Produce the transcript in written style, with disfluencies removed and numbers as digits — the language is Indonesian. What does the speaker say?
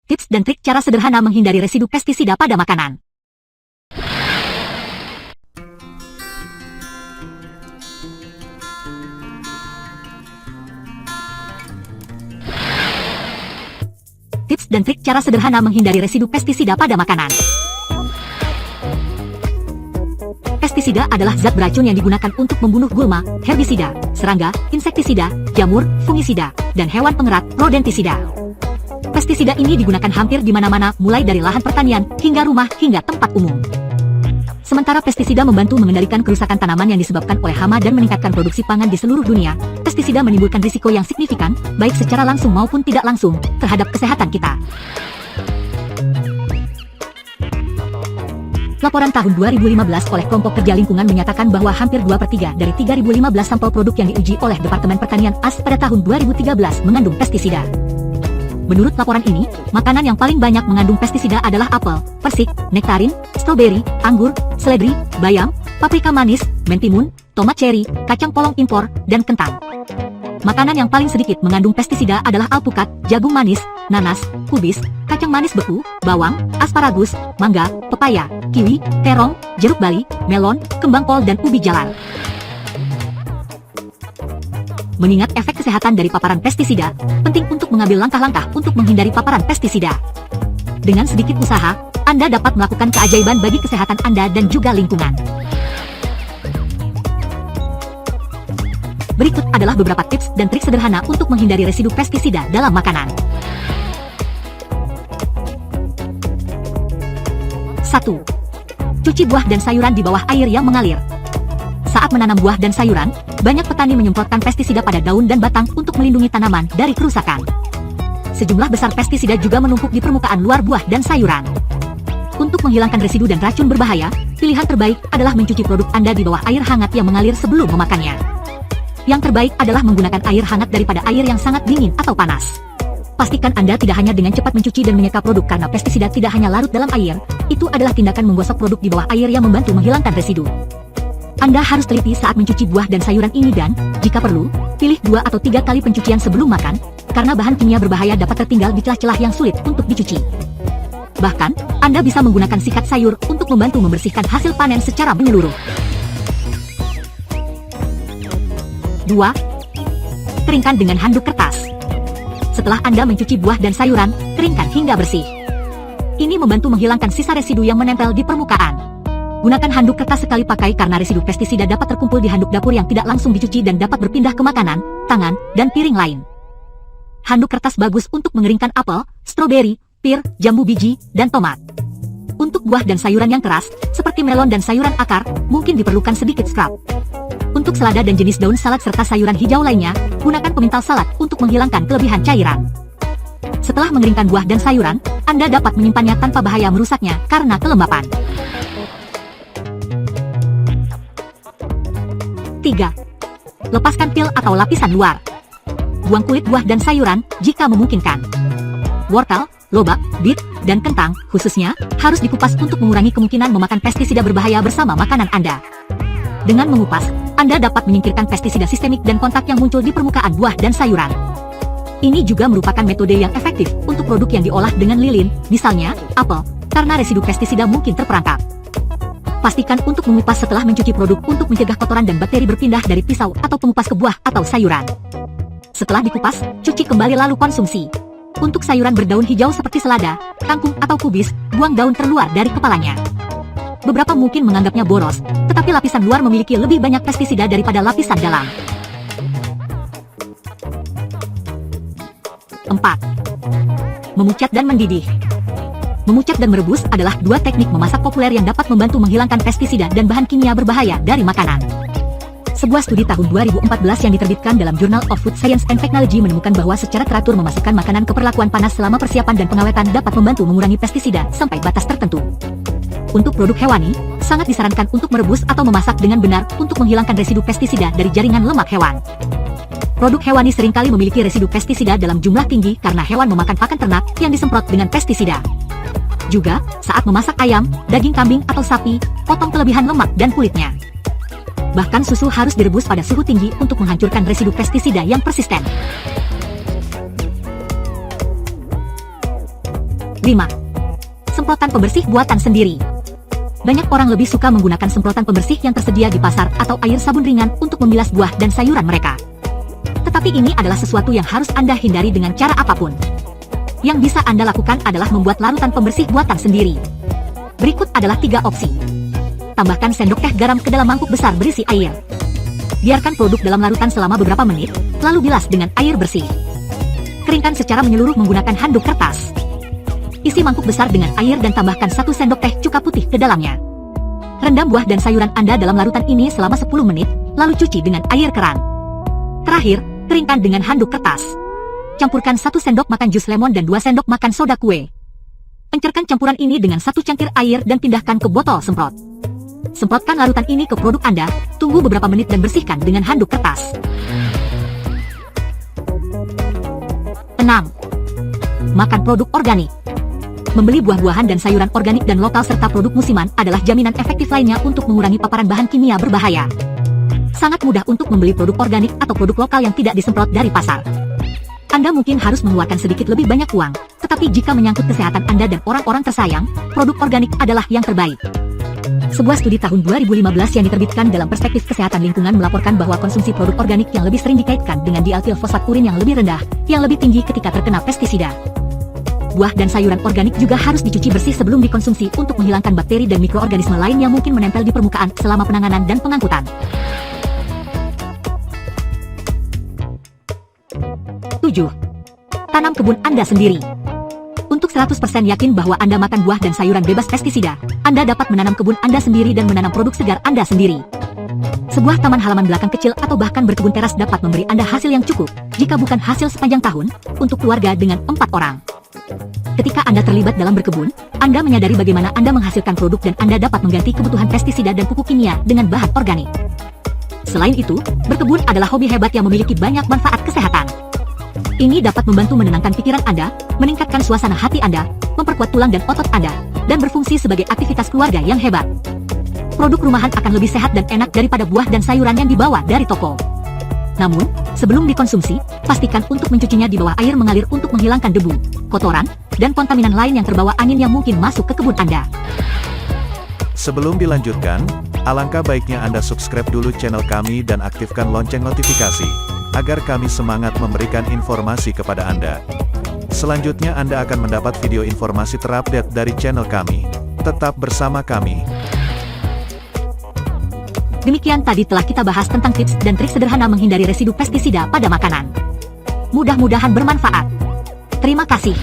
Tips dan trik cara sederhana menghindari residu pestisida pada makanan. Tips dan trik cara sederhana menghindari residu pestisida pada makanan. Pestisida adalah zat beracun yang digunakan untuk membunuh gulma, herbisida, serangga, insektisida, jamur, fungisida, dan hewan pengerat, rodentisida. Pestisida ini digunakan hampir di mana-mana, mulai dari lahan pertanian, hingga rumah, hingga tempat umum. Sementara pestisida membantu mengendalikan kerusakan tanaman yang disebabkan oleh hama dan meningkatkan produksi pangan di seluruh dunia, pestisida menimbulkan risiko yang signifikan, baik secara langsung maupun tidak langsung, terhadap kesehatan kita. Laporan tahun 2015 oleh kelompok kerja lingkungan menyatakan bahwa hampir 2/3 dari 3.015 sampel produk yang diuji oleh Departemen Pertanian AS pada tahun 2013 mengandung pestisida. Menurut laporan ini, makanan yang paling banyak mengandung pestisida adalah apel, persik, nektarin, stroberi, anggur, seledri, bayam, paprika manis, mentimun, tomat cherry, kacang polong impor, dan kentang. Makanan yang paling sedikit mengandung pestisida adalah alpukat, jagung manis, nanas, kubis, kacang manis beku, bawang, asparagus, mangga, pepaya, kiwi, terong, jeruk bali, melon, kembang kol dan ubi jalar. Mengingat efek kesehatan dari paparan pestisida, penting untuk mengambil langkah-langkah untuk menghindari paparan pestisida. Dengan sedikit usaha, Anda dapat melakukan keajaiban bagi kesehatan Anda dan juga lingkungan. Berikut adalah beberapa tips dan trik sederhana untuk menghindari residu pestisida dalam makanan. 1. Cuci buah dan sayuran di bawah air yang mengalir. Saat menanam buah dan sayuran, banyak petani menyemprotkan pestisida pada daun dan batang untuk melindungi tanaman dari kerusakan. Sejumlah besar pestisida juga menumpuk di permukaan luar buah dan sayuran. Untuk menghilangkan residu dan racun berbahaya, pilihan terbaik adalah mencuci produk Anda di bawah air hangat yang mengalir sebelum memakannya. Yang terbaik adalah menggunakan air hangat daripada air yang sangat dingin atau panas. Pastikan Anda tidak hanya dengan cepat mencuci dan menyeka produk karena pestisida tidak hanya larut dalam air, itu adalah tindakan menggosok produk di bawah air yang membantu menghilangkan residu. Anda harus teliti saat mencuci buah dan sayuran ini dan, jika perlu, pilih 2 atau 3 kali pencucian sebelum makan, karena bahan kimia berbahaya dapat tertinggal di celah-celah yang sulit untuk dicuci. Bahkan, Anda bisa menggunakan sikat sayur untuk membantu membersihkan hasil panen secara menyeluruh. 2. Keringkan dengan handuk kertas. Setelah Anda mencuci buah dan sayuran, keringkan hingga bersih. Ini membantu menghilangkan sisa residu yang menempel di permukaan. Gunakan handuk kertas sekali pakai karena residu pestisida dapat terkumpul di handuk dapur yang tidak langsung dicuci dan dapat berpindah ke makanan, tangan, dan piring lain. Handuk kertas bagus untuk mengeringkan apel, stroberi, pir, jambu biji, dan tomat. Untuk buah dan sayuran yang keras, seperti melon dan sayuran akar, mungkin diperlukan sedikit scrub. Untuk selada dan jenis daun salad serta sayuran hijau lainnya, gunakan pemintal salad untuk menghilangkan kelebihan cairan. Setelah mengeringkan buah dan sayuran, Anda dapat menyimpannya tanpa bahaya merusaknya karena kelembapan. 3. Lepaskan pil atau lapisan luar. Buang kulit buah dan sayuran jika memungkinkan. Wortel, lobak, bit, dan kentang, khususnya, harus dikupas untuk mengurangi kemungkinan memakan pestisida berbahaya bersama makanan Anda. Dengan mengupas, Anda dapat menyingkirkan pestisida sistemik dan kontak yang muncul di permukaan buah dan sayuran. Ini juga merupakan metode yang efektif untuk produk yang diolah dengan lilin, misalnya, apel, karena residu pestisida mungkin terperangkap. Pastikan untuk mengupas setelah mencuci produk untuk mencegah kotoran dan bakteri berpindah dari pisau atau pengupas ke buah atau sayuran. Setelah dikupas, cuci kembali lalu konsumsi. Untuk sayuran berdaun hijau seperti selada, kangkung atau kubis, buang daun terluar dari kepalanya. Beberapa mungkin menganggapnya boros, tetapi lapisan luar memiliki lebih banyak pestisida daripada lapisan dalam. 4. Memucat dan mendidih. Memucat dan merebus adalah 2 teknik memasak populer yang dapat membantu menghilangkan pestisida dan bahan kimia berbahaya dari makanan. Sebuah studi tahun 2014 yang diterbitkan dalam Journal of Food Science and Technology menemukan bahwa secara teratur memasukkan makanan ke perlakuan panas selama persiapan dan pengawetan dapat membantu mengurangi pestisida sampai batas tertentu. Untuk produk hewani, sangat disarankan untuk merebus atau memasak dengan benar untuk menghilangkan residu pestisida dari jaringan lemak hewan. Produk hewani seringkali memiliki residu pestisida dalam jumlah tinggi karena hewan memakan pakan ternak yang disemprot dengan pestisida. Juga, saat memasak ayam, daging kambing atau sapi, potong kelebihan lemak dan kulitnya. Bahkan susu harus direbus pada suhu tinggi untuk menghancurkan residu pestisida yang persisten. 5. Semprotan pembersih buatan sendiri. Banyak orang lebih suka menggunakan semprotan pembersih yang tersedia di pasar atau air sabun ringan untuk membilas buah dan sayuran mereka. Tetapi ini adalah sesuatu yang harus Anda hindari dengan cara apapun. Yang bisa Anda lakukan adalah membuat larutan pembersih buatan sendiri. Berikut adalah 3 opsi. Tambahkan sendok teh garam ke dalam mangkuk besar berisi air. Biarkan produk dalam larutan selama beberapa menit, lalu bilas dengan air bersih. Keringkan secara menyeluruh menggunakan handuk kertas. Isi mangkuk besar dengan air dan tambahkan 1 sendok teh cuka putih ke dalamnya. Rendam buah dan sayuran Anda dalam larutan ini selama 10 menit, lalu cuci dengan air keran. Terakhir, keringkan dengan handuk kertas. Campurkan 1 sendok makan jus lemon dan 2 sendok makan soda kue. Encerkan campuran ini dengan 1 cangkir air dan pindahkan ke botol semprot. Semprotkan larutan ini ke produk Anda, tunggu beberapa menit dan bersihkan dengan handuk kertas. 6. Makan produk organik. Membeli buah-buahan dan sayuran organik dan lokal serta produk musiman adalah jaminan efektif lainnya untuk mengurangi paparan bahan kimia berbahaya. Sangat mudah untuk membeli produk organik atau produk lokal yang tidak disemprot dari pasar. Anda mungkin harus mengeluarkan sedikit lebih banyak uang, tetapi jika menyangkut kesehatan Anda dan orang-orang tersayang, produk organik adalah yang terbaik. Sebuah studi tahun 2015 yang diterbitkan dalam Perspektif Kesehatan Lingkungan melaporkan bahwa konsumsi produk organik yang lebih sering dikaitkan dengan dialkil fosfat urin yang lebih rendah, yang lebih tinggi ketika terkena pestisida. Buah dan sayuran organik juga harus dicuci bersih sebelum dikonsumsi untuk menghilangkan bakteri dan mikroorganisme lain yang mungkin menempel di permukaan selama penanganan dan pengangkutan. 7. Tanam kebun Anda sendiri. Untuk 100% yakin bahwa Anda makan buah dan sayuran bebas pestisida, Anda dapat menanam kebun Anda sendiri dan menanam produk segar Anda sendiri. Sebuah taman halaman belakang kecil atau bahkan berkebun teras dapat memberi Anda hasil yang cukup, jika bukan hasil sepanjang tahun, untuk keluarga dengan 4 orang. Ketika Anda terlibat dalam berkebun, Anda menyadari bagaimana Anda menghasilkan produk dan Anda dapat mengganti kebutuhan pestisida dan pupuk kimia dengan bahan organik. Selain itu, berkebun adalah hobi hebat yang memiliki banyak manfaat kesehatan. Ini dapat membantu menenangkan pikiran Anda, meningkatkan suasana hati Anda, memperkuat tulang dan otot Anda, dan berfungsi sebagai aktivitas keluarga yang hebat. Produk rumahan akan lebih sehat dan enak daripada buah dan sayuran yang dibawa dari toko. Namun, sebelum dikonsumsi, pastikan untuk mencucinya di bawah air mengalir untuk menghilangkan debu, kotoran, dan kontaminan lain yang terbawa angin yang mungkin masuk ke kebun Anda. Sebelum dilanjutkan, alangkah baiknya Anda subscribe dulu channel kami dan aktifkan lonceng notifikasi, agar kami semangat memberikan informasi kepada Anda. Selanjutnya Anda akan mendapat video informasi terupdate dari channel kami. Tetap bersama kami. Demikian tadi telah kita bahas tentang tips dan trik sederhana menghindari residu pestisida pada makanan. Mudah-mudahan bermanfaat. Terima kasih.